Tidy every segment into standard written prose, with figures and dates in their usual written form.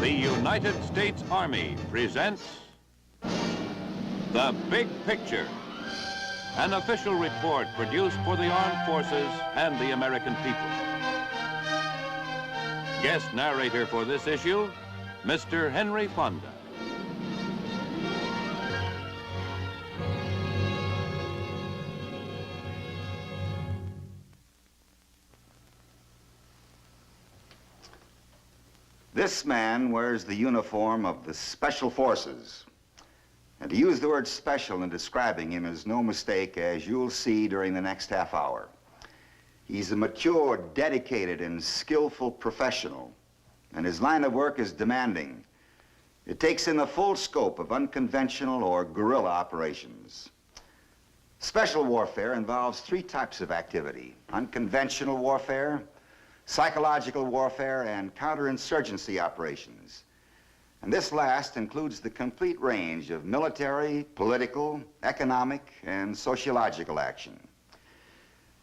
The United States Army presents The Big Picture, an official report produced for the armed forces and the American people. Guest narrator for this issue, Mr. Henry Fonda. This man wears the uniform of the Special Forces. And to use the word special in describing him is no mistake, as you'll see during the next half hour. He's a mature, dedicated, and skillful professional, and his line of work is demanding. It takes in the full scope of unconventional or guerrilla operations. Special warfare involves three types of activity: unconventional warfare, psychological warfare, and counterinsurgency operations. And this last includes the complete range of military, political, economic, and sociological action.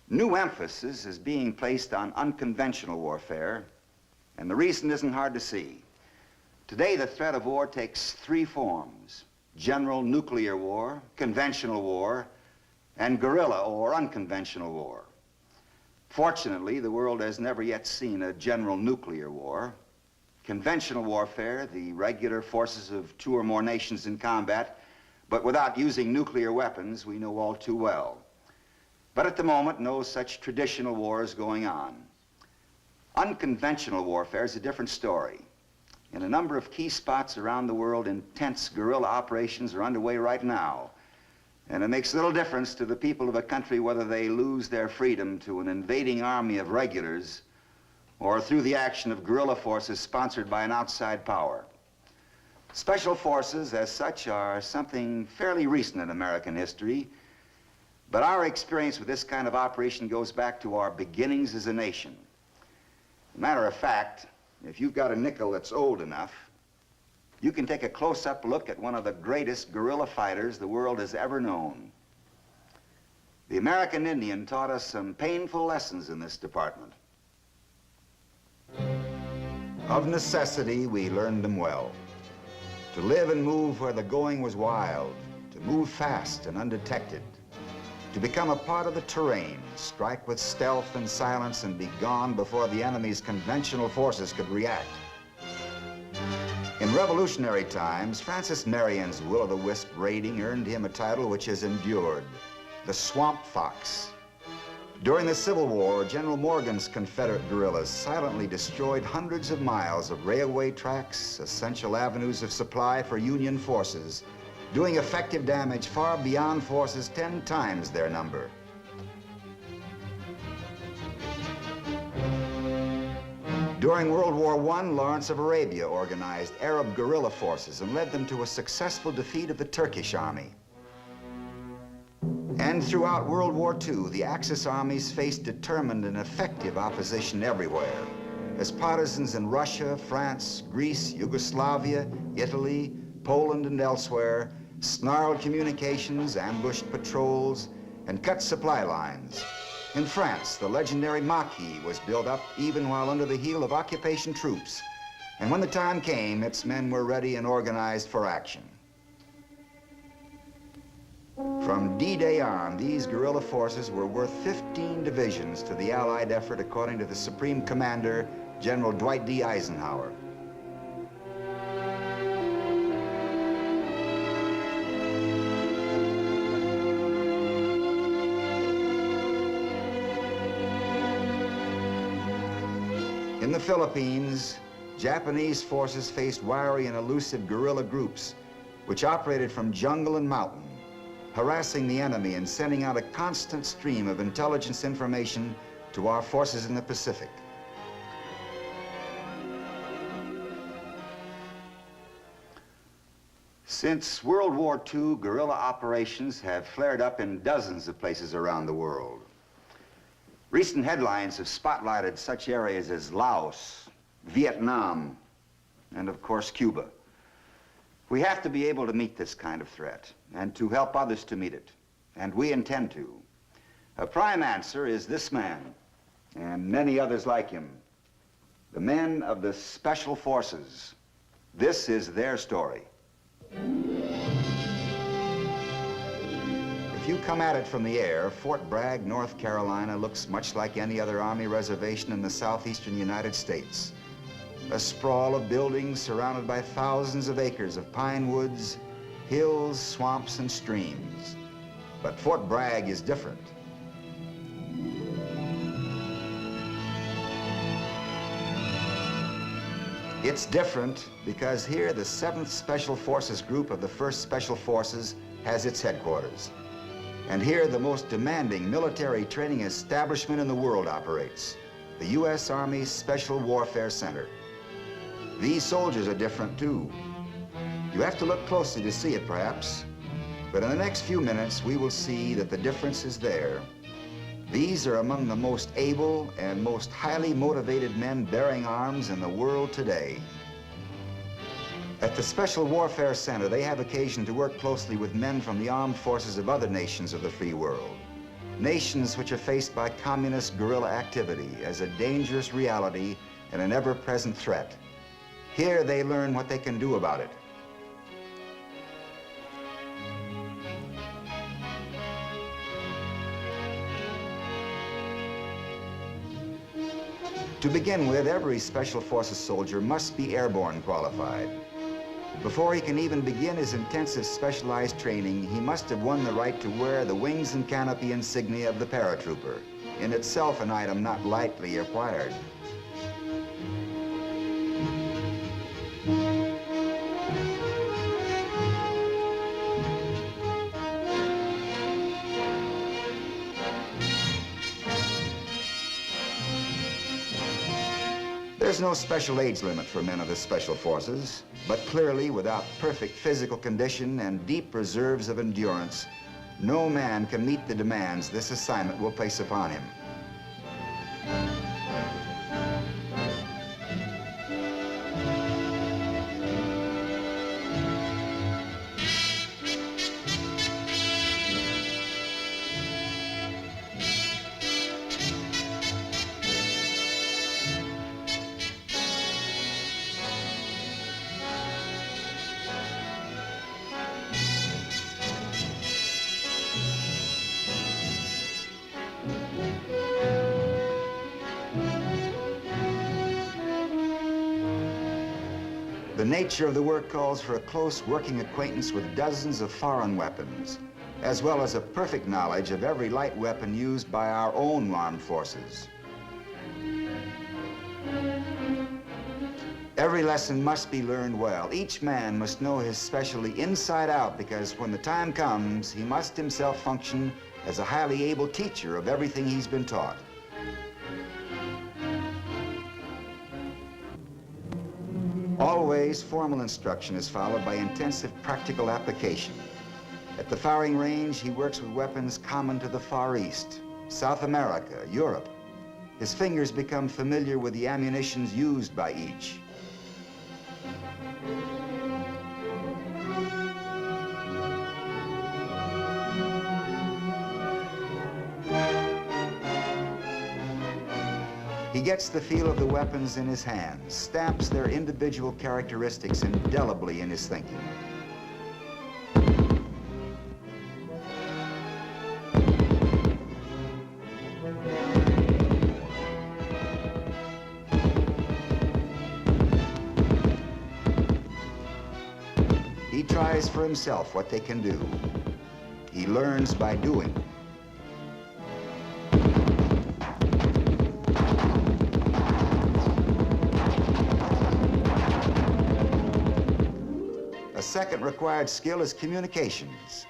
New emphasis is being placed on unconventional warfare, and the reason isn't hard to see. Today, the threat of war takes three forms: general nuclear war, conventional war, and guerrilla or unconventional war. Fortunately, the world has never yet seen a general nuclear war. Conventional warfare, the regular forces of two or more nations in combat, but without using nuclear weapons, we know all too well. But at the moment, no such traditional war is going on. Unconventional warfare is a different story. In a number of key spots around the world, intense guerrilla operations are underway right now. And it makes little difference to the people of a country whether they lose their freedom to an invading army of regulars or through the action of guerrilla forces sponsored by an outside power. Special forces, as such, are something fairly recent in American history, but our experience with this kind of operation goes back to our beginnings as a nation. Matter of fact, if you've got a nickel that's old enough, you can take a close-up look at one of the greatest guerrilla fighters the world has ever known. The American Indian taught us some painful lessons in this department. Of necessity, we learned them well. To live and move where the going was wild, to move fast and undetected, to become a part of the terrain, strike with stealth and silence, and be gone before the enemy's conventional forces could react. In revolutionary times, Francis Marion's will-o'-the-wisp raiding earned him a title which has endured: the Swamp Fox. During the Civil War, General Morgan's Confederate guerrillas silently destroyed hundreds of miles of railway tracks, essential avenues of supply for Union forces, doing effective damage far beyond forces 10 times their number. During World War I, Lawrence of Arabia organized Arab guerrilla forces and led them to a successful defeat of the Turkish army. And throughout World War II, the Axis armies faced determined and effective opposition everywhere, as partisans in Russia, France, Greece, Yugoslavia, Italy, Poland, and elsewhere snarled communications, ambushed patrols, and cut supply lines. In France, the legendary Maquis was built up even while under the heel of occupation troops. And when the time came, its men were ready and organized for action. From D-Day on, these guerrilla forces were worth 15 divisions to the Allied effort, according to the Supreme Commander, General Dwight D. Eisenhower. the Philippines, Japanese forces faced wiry and elusive guerrilla groups which operated from jungle and mountain, harassing the enemy and sending out a constant stream of intelligence information to our forces in the Pacific. Since World War II, guerrilla operations have flared up in dozens of places around the world. Recent headlines have spotlighted such areas as Laos, Vietnam, and of course, Cuba. We have to be able to meet this kind of threat and to help others to meet it, and we intend to. A prime answer is this man and many others like him, the men of the Special Forces. This is their story. If you come at it from the air, Fort Bragg, North Carolina looks much like any other Army reservation in the southeastern United States. A sprawl of buildings surrounded by thousands of acres of pine woods, hills, swamps, and streams. But Fort Bragg is different. It's different because here the 7th Special Forces Group of the 1st Special Forces has its headquarters. And here the most demanding military training establishment in the world operates, the U.S. Army Special Warfare Center. These soldiers are different too. You have to look closely to see it perhaps, but in the next few minutes we will see that the difference is there. These are among the most able and most highly motivated men bearing arms in the world today. At the Special Warfare Center, they have occasion to work closely with men from the armed forces of other nations of the free world. Nations which are faced by communist guerrilla activity as a dangerous reality and an ever-present threat. Here they learn what they can do about it. To begin with, every Special Forces soldier must be airborne qualified. Before he can even begin his intensive specialized training, he must have won the right to wear the wings and canopy insignia of the paratrooper, in itself an item not lightly acquired. There's no special age limit for men of the Special Forces, but clearly without perfect physical condition and deep reserves of endurance, no man can meet the demands this assignment will place upon him. The nature of the work calls for a close working acquaintance with dozens of foreign weapons, as well as a perfect knowledge of every light weapon used by our own armed forces. Every lesson must be learned well. Each man must know his specialty inside out, because when the time comes, he must himself function as a highly able teacher of everything he's been taught. Always, formal instruction is followed by intensive practical application. At the firing range, he works with weapons common to the Far East, South America, Europe. His fingers become familiar with the ammunitions used by each. He gets the feel of the weapons in his hands, stamps their individual characteristics indelibly in his thinking. He tries for himself what they can do. He learns by doing. second required skill is communications.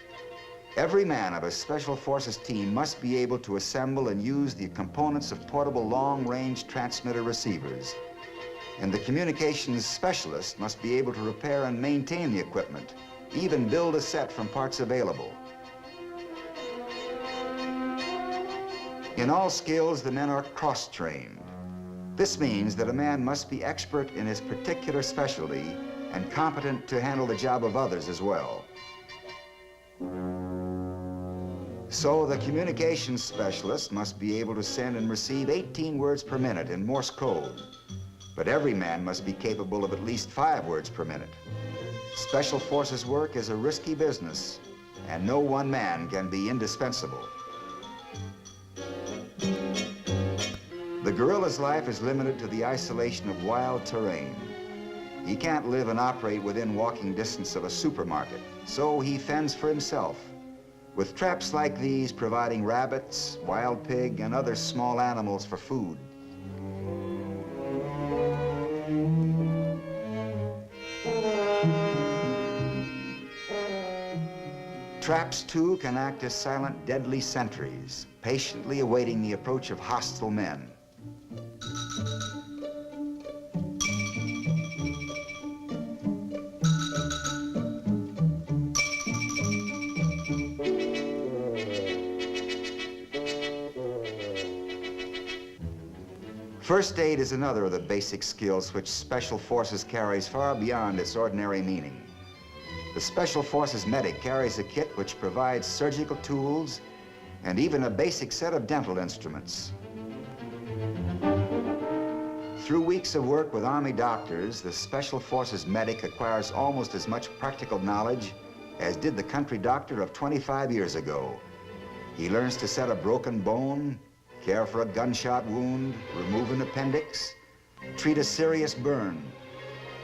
Every man of a Special Forces team must be able to assemble and use the components of portable long-range transmitter receivers. And the communications specialist must be able to repair and maintain the equipment, even build a set from parts available. In all skills, the men are cross-trained. This means that a man must be expert in his particular specialty and competent to handle the job of others as well. So the communications specialist must be able to send and receive 18 words per minute in Morse code. But every man must be capable of at least 5 words per minute. Special Forces work is a risky business, and no one man can be indispensable. The guerrilla's life is limited to the isolation of wild terrain. He can't live and operate within walking distance of a supermarket, so he fends for himself, with traps like these providing rabbits, wild pig, and other small animals for food. Traps, too, can act as silent, deadly sentries, patiently awaiting the approach of hostile men. First aid is another of the basic skills which Special Forces carries far beyond its ordinary meaning. The Special Forces medic carries a kit which provides surgical tools and even a basic set of dental instruments. Through weeks of work with Army doctors, the Special Forces medic acquires almost as much practical knowledge as did the country doctor of 25 years ago. He learns to set a broken bone, care for a gunshot wound, remove an appendix, treat a serious burn.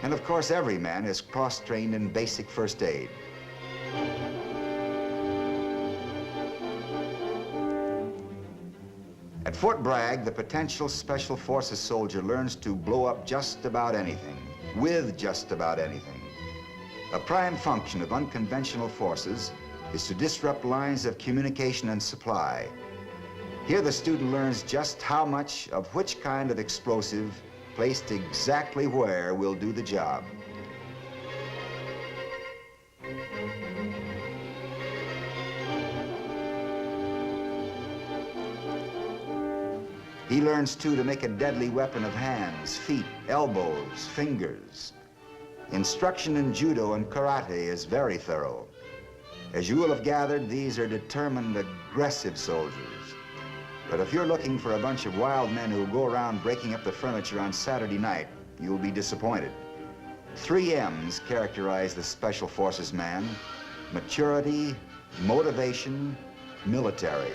And of course, every man is cross-trained in basic first aid. At Fort Bragg, the potential Special Forces soldier learns to blow up just about anything, with just about anything. A prime function of unconventional forces is to disrupt lines of communication and supply. Here the student learns just how much of which kind of explosive placed exactly where will do the job. He learns, too, to make a deadly weapon of hands, feet, elbows, fingers. Instruction in judo and karate is very thorough. As you will have gathered, these are determined, aggressive soldiers. But if you're looking for a bunch of wild men who go around breaking up the furniture on Saturday night, you'll be disappointed. 3 M's characterize the Special Forces man: maturity, motivation, military.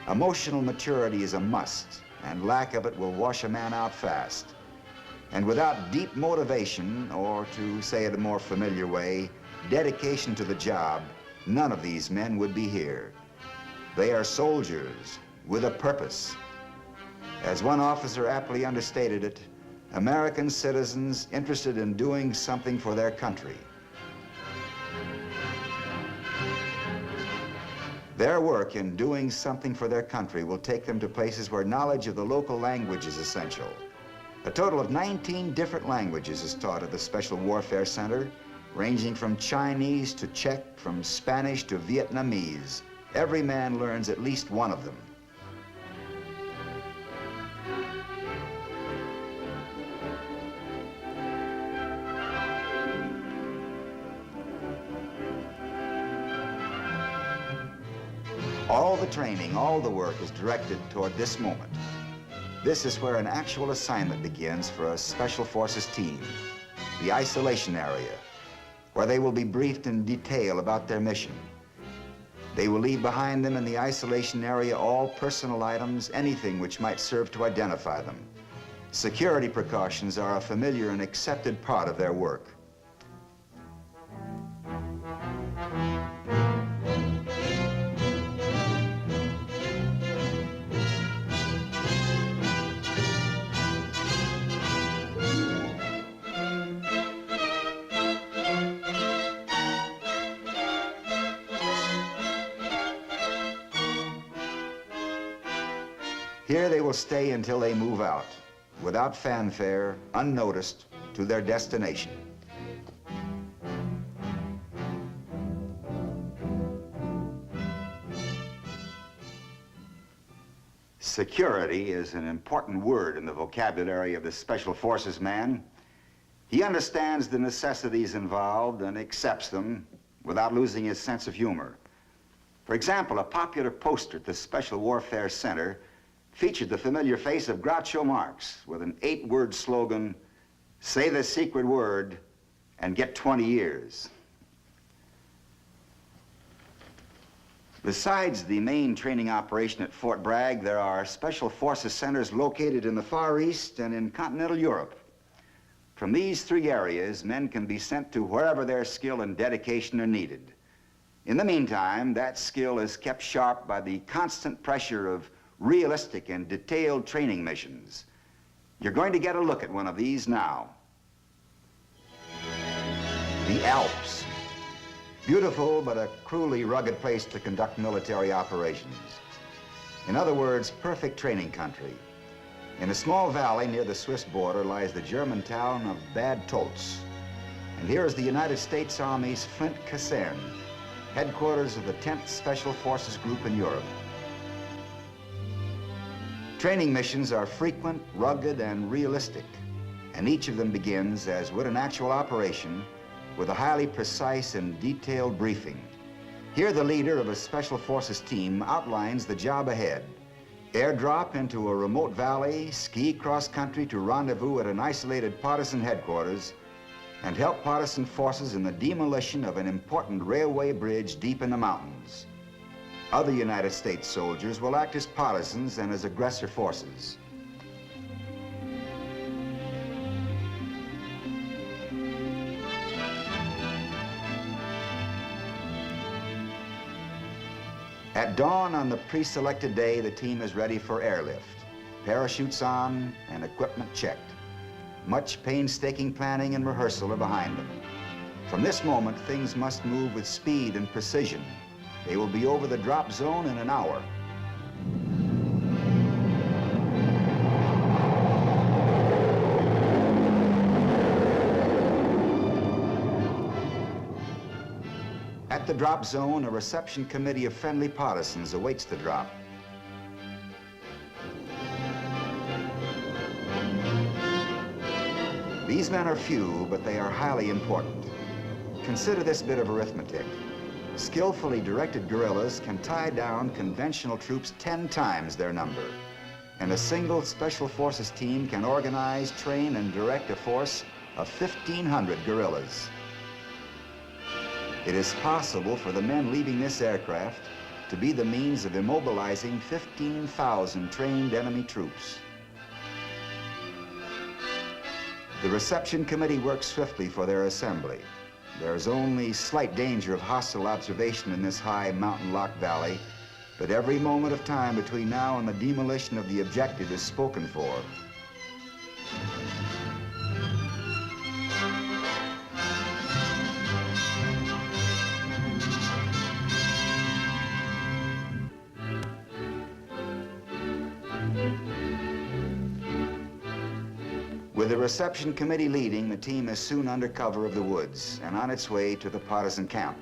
Emotional maturity is a must, and lack of it will wash a man out fast. And without deep motivation, or to say it a more familiar way, dedication to the job, none of these men would be here. They are soldiers with a purpose. As one officer aptly understated it, American citizens interested in doing something for their country. Their work in doing something for their country will take them to places where knowledge of the local language is essential. A total of 19 different languages is taught at the Special Warfare Center, ranging from Chinese to Czech, from Spanish to Vietnamese. Every man learns at least one of them. All the training, all the work is directed toward this moment. This is where an actual assignment begins for a Special Forces team, the isolation area, where they will be briefed in detail about their mission. They will leave behind them in the isolation area all personal items, anything which might serve to identify them. Security precautions are a familiar and accepted part of their work. Here they will stay until they move out, without fanfare, unnoticed, to their destination. Security is an important word in the vocabulary of the Special Forces man. He understands the necessities involved and accepts them without losing his sense of humor. For example, a popular poster at the Special Warfare Center featured the familiar face of Groucho Marx with an 8-word slogan, "Say the secret word and get 20 years." Besides the main training operation at Fort Bragg, there are Special Forces centers located in the Far East and in continental Europe. From these 3 areas, men can be sent to wherever their skill and dedication are needed. In the meantime, that skill is kept sharp by the constant pressure of realistic and detailed training missions. You're going to get a look at one of these now. The Alps. Beautiful, but a cruelly rugged place to conduct military operations. In other words, perfect training country. In a small valley near the Swiss border lies the German town of Bad Tolz. And here is the United States Army's Flint Kaserne, headquarters of the 10th Special Forces Group in Europe. Training missions are frequent, rugged, and realistic, and each of them begins, as would an actual operation, with a highly precise and detailed briefing. Here, the leader of a Special Forces team outlines the job ahead. Airdrop into a remote valley, ski cross-country to rendezvous at an isolated partisan headquarters, and help partisan forces in the demolition of an important railway bridge deep in the mountains. Other United States soldiers will act as partisans and as aggressor forces. At dawn on the pre-selected day, the team is ready for airlift. Parachutes on and equipment checked. Much painstaking planning and rehearsal are behind them. From this moment, things must move with speed and precision. They will be over the drop zone in an hour. At the drop zone, a reception committee of friendly partisans awaits the drop. These men are few, but they are highly important. Consider this bit of arithmetic. Skillfully directed guerrillas can tie down conventional troops 10 times their number. And a single Special Forces team can organize, train, and direct a force of 1,500 guerrillas. It is possible for the men leaving this aircraft to be the means of immobilizing 15,000 trained enemy troops. The reception committee works swiftly for their assembly. There's only slight danger of hostile observation in this high mountain-locked valley, but every moment of time between now and the demolition of the objective is spoken for. With the reception committee leading, the team is soon under cover of the woods and on its way to the partisan camp.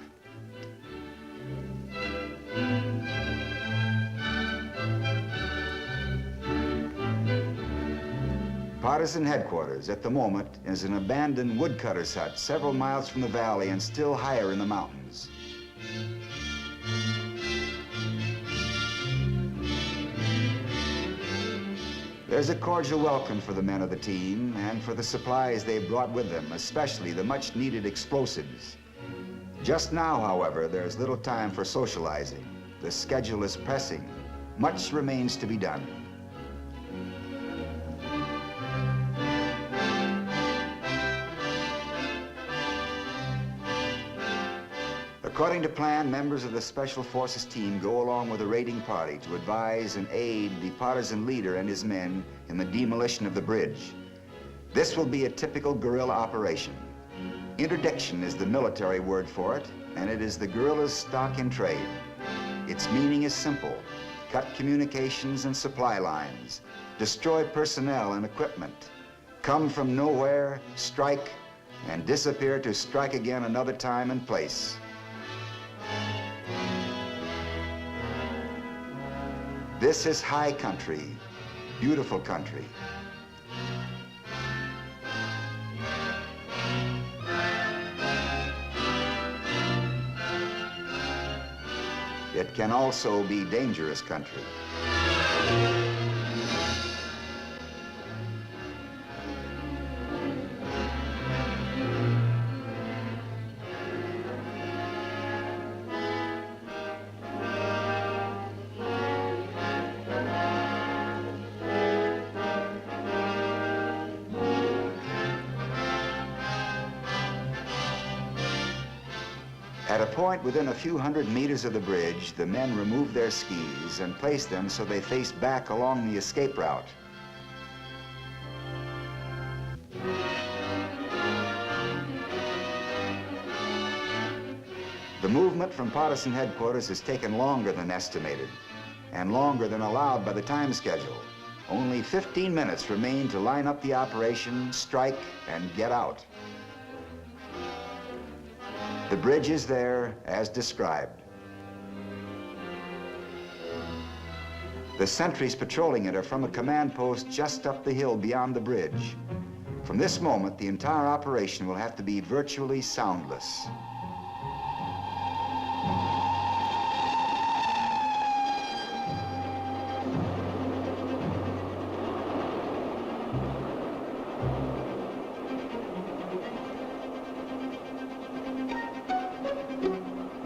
Partisan headquarters at the moment is an abandoned woodcutter's hut several miles from the valley and still higher in the mountains. There's a cordial welcome for the men of the team and for the supplies they've brought with them, especially the much-needed explosives. Just now, however, there's little time for socializing. The schedule is pressing. Much remains to be done. According to plan, members of the Special Forces team go along with a raiding party to advise and aid the partisan leader and his men in the demolition of the bridge. This will be a typical guerrilla operation. Interdiction is the military word for it, and it is the guerrilla's stock in trade. Its meaning is simple: cut communications and supply lines, destroy personnel and equipment, come from nowhere, strike, and disappear to strike again another time and place. This is high country, beautiful country. It can also be dangerous country. At a point within a few hundred meters of the bridge, the men removed their skis and placed them so they faced back along the escape route. The movement from partisan headquarters has taken longer than estimated and longer than allowed by the time schedule. Only 15 minutes remain to line up the operation, strike, and get out. The bridge is there as described. The sentries patrolling it are from a command post just up the hill beyond the bridge. From this moment, the entire operation will have to be virtually soundless.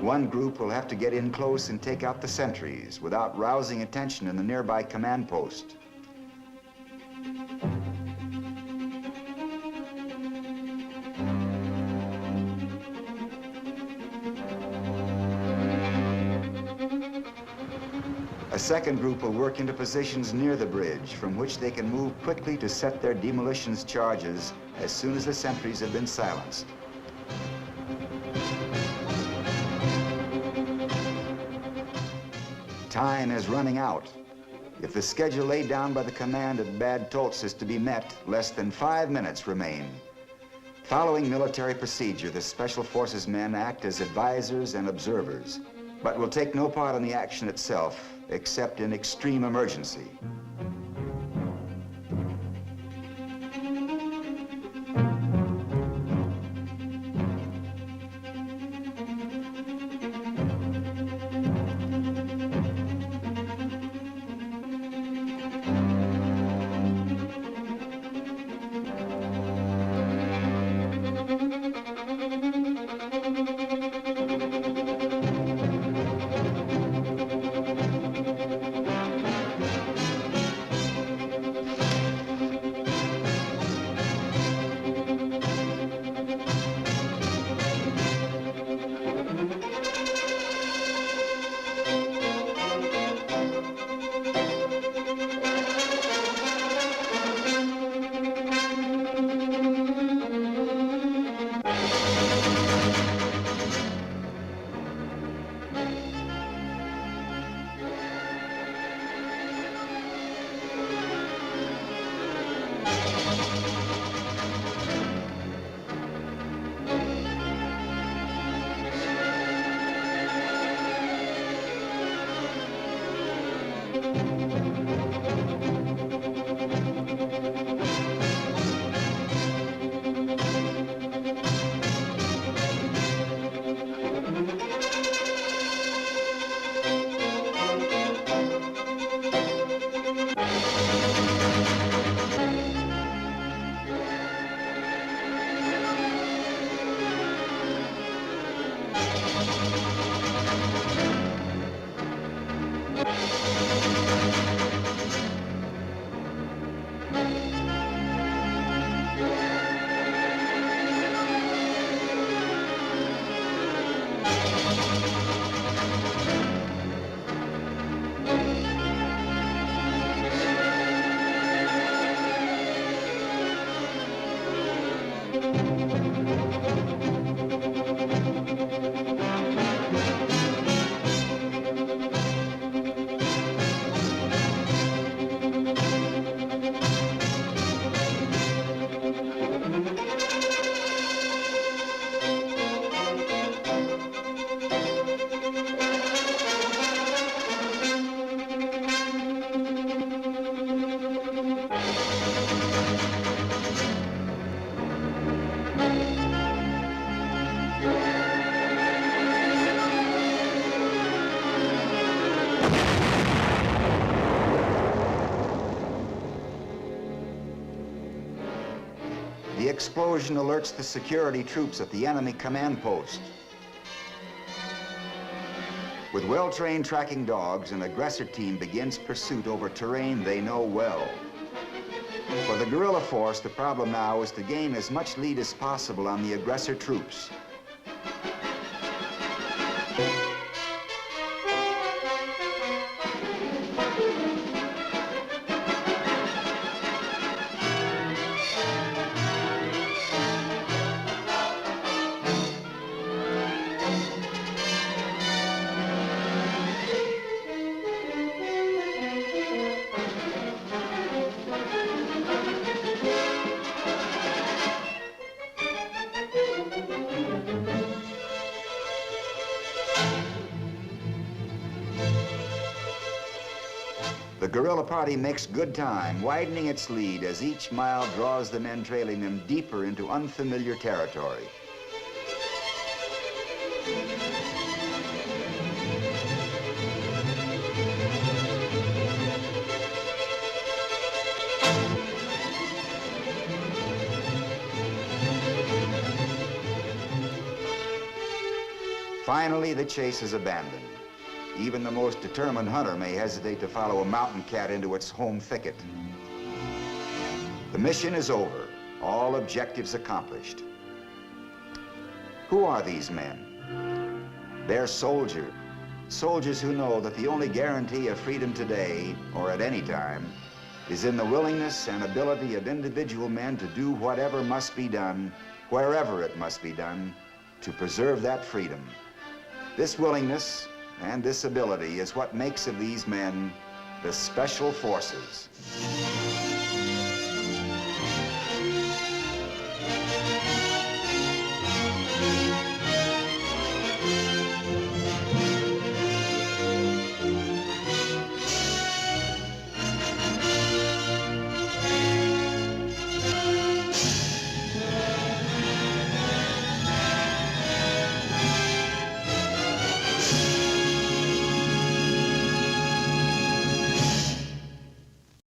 One group will have to get in close and take out the sentries without rousing attention in the nearby command post. A second group will work into positions near the bridge from which they can move quickly to set their demolitions charges as soon as the sentries have been silenced. Time is running out. If the schedule laid down by the command at Bad Tolz is to be met, less than 5 minutes remain. Following military procedure, the Special Forces men act as advisors and observers, but will take no part in the action itself, except in extreme emergency. explosion alerts the security troops at the enemy command post. With well-trained tracking dogs, an aggressor team begins pursuit over terrain they know well. For the guerrilla force, the problem now is to gain as much lead as possible on the aggressor troops. The guerrilla party makes good time, widening its lead as each mile draws the men trailing them deeper into unfamiliar territory. Finally, the chase is abandoned. Even the most determined hunter may hesitate to follow a mountain cat into its home thicket. The mission is over, all objectives accomplished. Who are these men? They're soldiers. Soldiers who know that the only guarantee of freedom today, or at any time, is in the willingness and ability of individual men to do whatever must be done, wherever it must be done, to preserve that freedom. This willingness and this ability is what makes of these men the Special Forces.